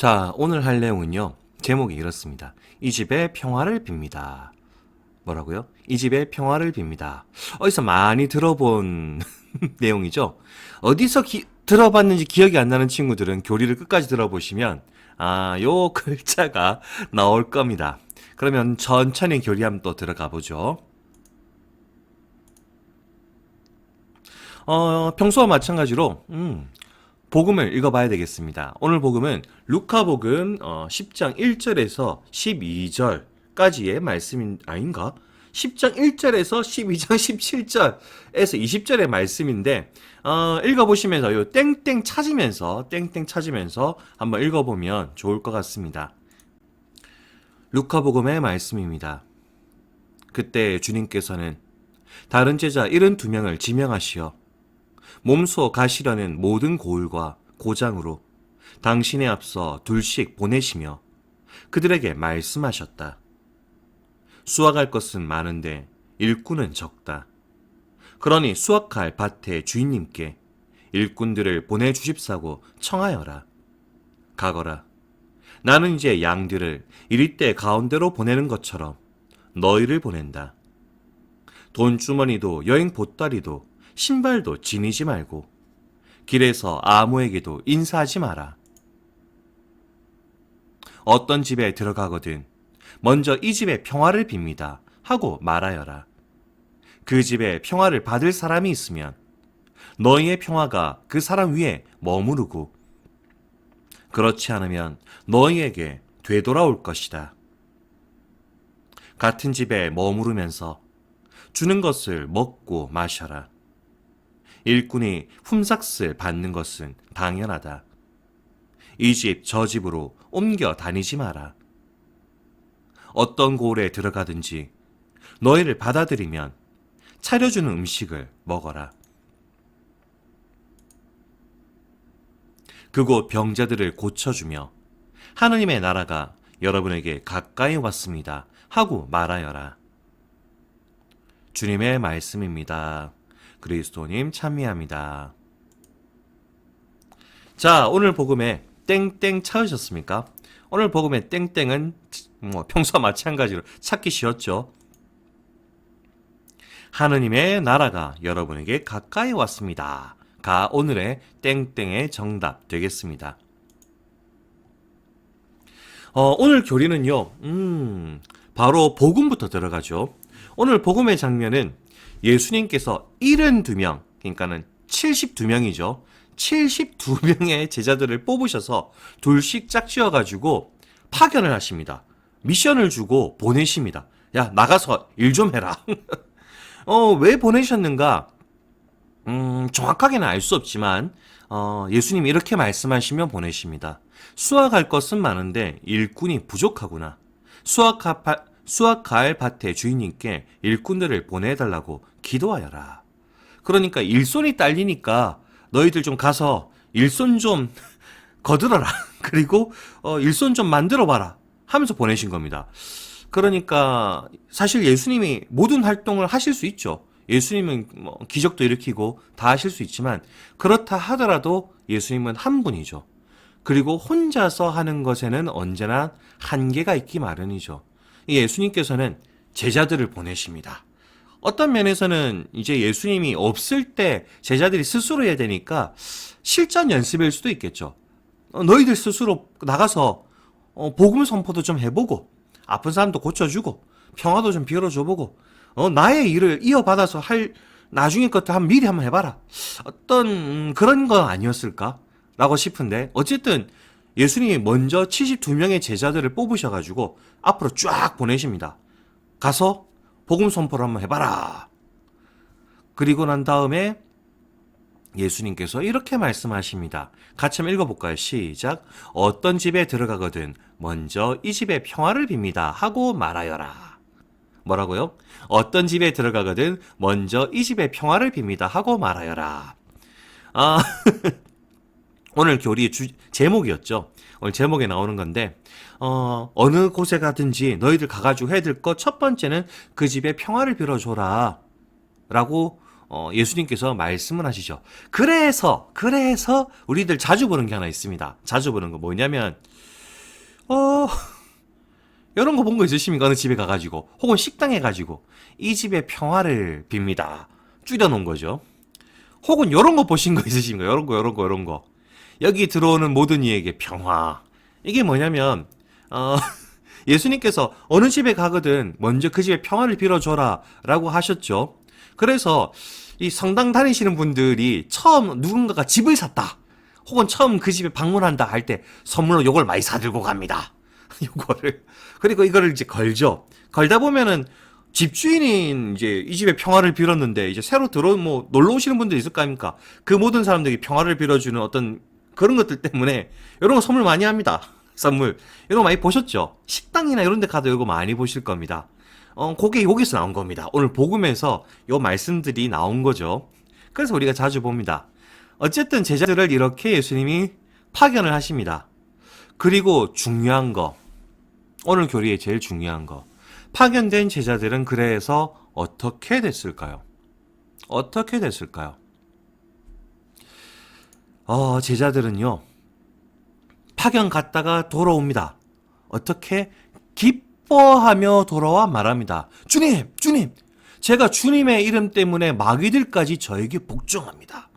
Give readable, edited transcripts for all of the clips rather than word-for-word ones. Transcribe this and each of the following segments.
자, 오늘 할 내용은요. 제목이 이렇습니다. 이 집에 평화를 빕니다. 뭐라고요? 이 집에 평화를 빕니다. 어디서 많이 들어본 내용이죠? 어디서 들어봤는지 기억이 안 나는 친구들은 교리를 끝까지 들어보시면 요 글자가 나올 겁니다. 그러면 천천히 교리 한번 또 들어가 보죠. 평소와 마찬가지로 복음을 읽어봐야 되겠습니다. 오늘 복음은 루카복음 10장 1절에서 12절까지의 말씀 아닌가? 10장 1절에서 12장 17절에서 20절의 말씀인데 읽어보시면서 요 땡땡 찾으면서 한번 읽어보면 좋을 것 같습니다. 루카복음의 말씀입니다. 그때 주님께서는 다른 제자 72명을 지명하시어 몸소 가시려는 모든 고을과 고장으로 당신에 앞서 둘씩 보내시며 그들에게 말씀하셨다. 수확할 것은 많은데 일꾼은 적다. 그러니 수확할 밭의 주인님께 일꾼들을 보내주십사고 청하여라. 가거라. 나는 이제 양들을 이리때 가운데로 보내는 것처럼 너희를 보낸다. 돈주머니도 여행 보따리도 신발도 지니지 말고 길에서 아무에게도 인사하지 마라. 어떤 집에 들어가거든 먼저 이 집에 평화를 빕니다 하고 말하여라. 그 집에 평화를 받을 사람이 있으면 너희의 평화가 그 사람 위에 머무르고 그렇지 않으면 너희에게 되돌아올 것이다. 같은 집에 머무르면서 주는 것을 먹고 마셔라. 일꾼이 품삯을 받는 것은 당연하다. 이 집 저 집으로 옮겨 다니지 마라. 어떤 고을에 들어가든지 너희를 받아들이면 차려주는 음식을 먹어라. 그곳 병자들을 고쳐주며 하느님의 나라가 여러분에게 가까이 왔습니다 하고 말하여라. 주님의 말씀입니다. 그리스도님 찬미합니다. 자, 오늘 복음에 땡땡 찾으셨습니까? 오늘 복음의 땡땡은 평소와 마찬가지로 찾기 쉬웠죠. 하느님의 나라가 여러분에게 가까이 왔습니다. 가 오늘의 땡땡의 정답 되겠습니다. 오늘 교리는요. 바로 복음부터 들어가죠. 오늘 복음의 장면은 예수님께서 72명, 그러니까는 72명이죠. 72명의 제자들을 뽑으셔서 둘씩 짝지어가지고 파견을 하십니다. 미션을 주고 보내십니다. 야, 나가서 일 좀 해라. 왜 보내셨는가? 정확하게는 알 수 없지만, 예수님이 이렇게 말씀하시면 보내십니다. 수확할 것은 많은데 일꾼이 부족하구나. 수확할 밭의 주인님께 일꾼들을 보내달라고 기도하여라. 그러니까 일손이 딸리니까 너희들 좀 가서 일손 좀 거들어라. 그리고 일손 좀 만들어봐라 하면서 보내신 겁니다. 그러니까 사실 예수님이 모든 활동을 하실 수 있죠. 예수님은 기적도 일으키고 다 하실 수 있지만 그렇다 하더라도 예수님은 한 분이죠. 그리고 혼자서 하는 것에는 언제나 한계가 있기 마련이죠. 예수님께서는 제자들을 보내십니다. 어떤 면에서는 이제 예수님이 없을 때 제자들이 스스로 해야 되니까 실전 연습일 수도 있겠죠. 너희들 스스로 나가서 복음 선포도 좀 해보고 아픈 사람도 고쳐주고 평화도 좀 빌어줘보고 나의 일을 이어받아서 할 나중에 것도 미리 한번 해봐라. 어떤 그런 건 아니었을까? 라고 싶은데 어쨌든 예수님이 먼저 72명의 제자들을 뽑으셔가지고 앞으로 쫙 보내십니다. 가서 복음 선포를 한번 해봐라. 그리고 난 다음에 예수님께서 이렇게 말씀하십니다. 같이 한번 읽어볼까요? 시작. 어떤 집에 들어가거든 먼저 이 집에 평화를 빕니다 하고 말하여라. 뭐라고요? 어떤 집에 들어가거든 먼저 이 집에 평화를 빕니다 하고 말하여라. 오늘 교리 제목이었죠. 오늘 제목에 나오는 건데 어느 곳에 가든지 너희들 가가지고 해야 될 것 첫 번째는 그 집에 평화를 빌어줘라 라고 예수님께서 말씀을 하시죠. 그래서 우리들 자주 보는 게 하나 있습니다. 자주 보는 거 뭐냐면 어, 이런 거 본 거 있으십니까? 어느 집에 가가지고 혹은 식당에 가지고 이 집의 평화를 빕니다. 줄여놓은 거죠. 혹은 이런 거 보신 거 있으신가요? 이런 거. 여기 들어오는 모든 이에게 평화. 이게 뭐냐면 예수님께서 어느 집에 가거든 먼저 그 집에 평화를 빌어줘라 라고 하셨죠. 그래서 이 성당 다니시는 분들이 처음 누군가가 집을 샀다 혹은 처음 그 집에 방문한다 할 때 선물로 요걸 많이 사들고 갑니다. 요거를. 그리고 이거를 이제 걸죠. 걸다 보면은 집주인이 이제 이 집에 평화를 빌었는데 이제 새로 들어온 뭐 놀러 오시는 분들이 있을 거 아닙니까? 그 모든 사람들이 평화를 빌어주는 어떤 그런 것들 때문에 이런 거 선물 많이 합니다. 선물. 이런 거 많이 보셨죠? 식당이나 이런 데 가도 이거 많이 보실 겁니다. 그게 여기서 나온 겁니다. 오늘 복음에서 요 말씀들이 나온 거죠. 그래서 우리가 자주 봅니다. 어쨌든 제자들을 이렇게 예수님이 파견을 하십니다. 그리고 중요한 거. 오늘 교리에 제일 중요한 거. 파견된 제자들은 그래서 어떻게 됐을까요? 어떻게 됐을까요? 제자들은요, 파견 갔다가 돌아옵니다. 어떻게? 기뻐하며 돌아와 말합니다. 주님, 주님, 제가 주님의 이름 때문에 마귀들까지 저에게 복종합니다.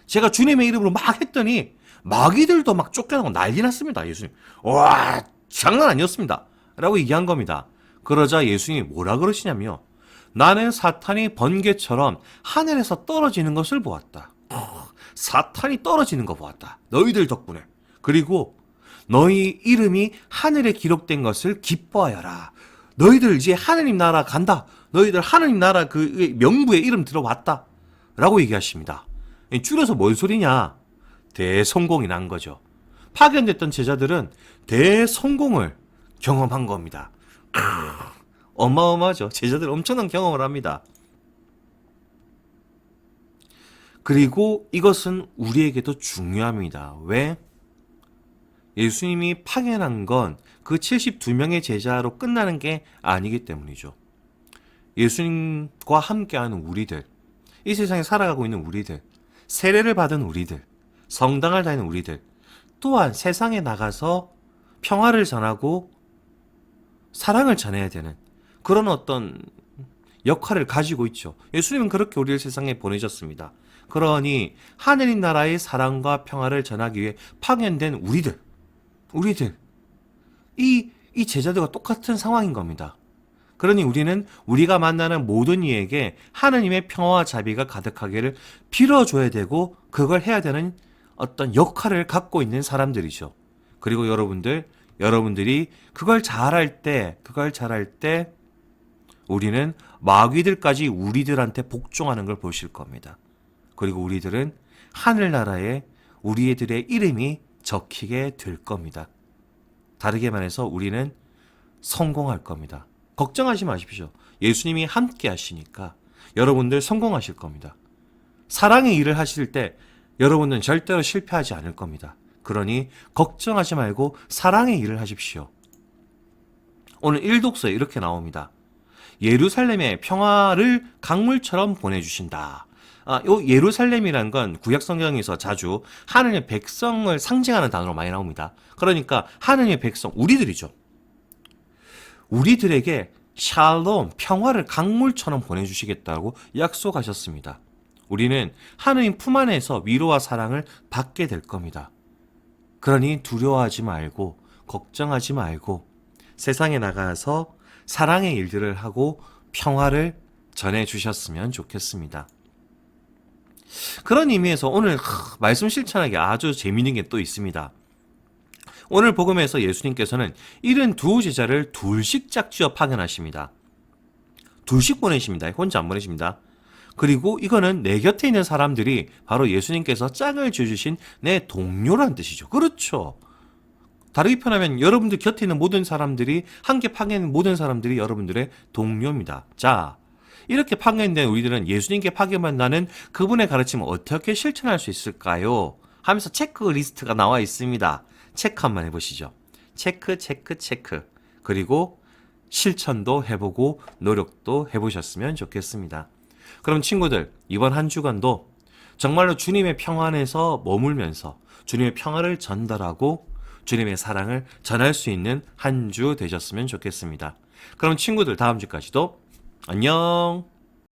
제가 주님의 이름으로 막 했더니 마귀들도 막 쫓겨나고 난리 났습니다. 예수님. 와, 장난 아니었습니다. 라고 얘기한 겁니다. 그러자 예수님이 뭐라 그러시냐면요. 나는 사탄이 번개처럼 하늘에서 떨어지는 것을 보았다. 사탄이 떨어지는 거 보았다. 너희들 덕분에. 그리고 너희 이름이 하늘에 기록된 것을 기뻐하여라. 너희들 이제 하느님 나라 간다. 너희들 하느님 나라 그 명부의 이름 들어왔다. 라고 얘기하십니다. 줄여서 뭔 소리냐? 대성공이 난 거죠. 파견됐던 제자들은 대성공을 경험한 겁니다. 어마어마하죠. 제자들 엄청난 경험을 합니다. 그리고 이것은 우리에게도 중요합니다. 왜? 예수님이 파견한 건 그 72명의 제자로 끝나는 게 아니기 때문이죠. 예수님과 함께하는 우리들, 이 세상에 살아가고 있는 우리들, 세례를 받은 우리들, 성당을 다니는 우리들, 또한 세상에 나가서 평화를 전하고 사랑을 전해야 되는 그런 어떤 역할을 가지고 있죠. 예수님은 그렇게 우리를 세상에 보내셨습니다. 그러니 하느님 나라의 사랑과 평화를 전하기 위해 파견된 우리들, 이 제자들과 똑같은 상황인 겁니다. 그러니 우리는 우리가 만나는 모든 이에게 하느님의 평화와 자비가 가득하기를 빌어줘야 되고 그걸 해야 되는 어떤 역할을 갖고 있는 사람들이죠. 그리고 여러분들이 그걸 잘할 때 우리는 마귀들까지 우리들한테 복종하는 걸 보실 겁니다. 그리고 우리들은 하늘나라에 우리들의 이름이 적히게 될 겁니다. 다르게 말해서 우리는 성공할 겁니다. 걱정하지 마십시오. 예수님이 함께 하시니까 여러분들 성공하실 겁니다. 사랑의 일을 하실 때 여러분은 절대로 실패하지 않을 겁니다. 그러니 걱정하지 말고 사랑의 일을 하십시오. 오늘 일독서에 이렇게 나옵니다. 예루살렘에 평화를 강물처럼 보내주신다. 요 예루살렘이란 건 구약 성경에서 자주 하느님의 백성을 상징하는 단어로 많이 나옵니다. 그러니까 하느님의 백성, 우리들이죠. 우리들에게 샬롬, 평화를 강물처럼 보내주시겠다고 약속하셨습니다. 우리는 하느님 품 안에서 위로와 사랑을 받게 될 겁니다. 그러니 두려워하지 말고 걱정하지 말고 세상에 나가서 사랑의 일들을 하고 평화를 전해주셨으면 좋겠습니다. 그런 의미에서 오늘 말씀 실천하기 아주 재미있는 게 또 있습니다. 오늘 복음에서 예수님께서는 72 제자를 둘씩 짝지어 파견하십니다. 둘씩 보내십니다. 혼자 안 보내십니다. 그리고 이거는 내 곁에 있는 사람들이 바로 예수님께서 짝을 지어주신 내 동료란 뜻이죠. 그렇죠. 다르게 표현하면 여러분들 곁에 있는 모든 사람들이 함께 파견된 모든 사람들이 여러분들의 동료입니다. 자, 이렇게 파견된 우리들은 예수님께 파견받는 그분의 가르침을 어떻게 실천할 수 있을까요? 하면서 체크리스트가 나와 있습니다. 체크 한번 해보시죠. 체크. 그리고 실천도 해보고 노력도 해보셨으면 좋겠습니다. 그럼 친구들, 이번 한 주간도 정말로 주님의 평안에서 머물면서 주님의 평화를 전달하고 주님의 사랑을 전할 수 있는 한 주 되셨으면 좋겠습니다. 그럼 친구들 다음 주까지도 안녕.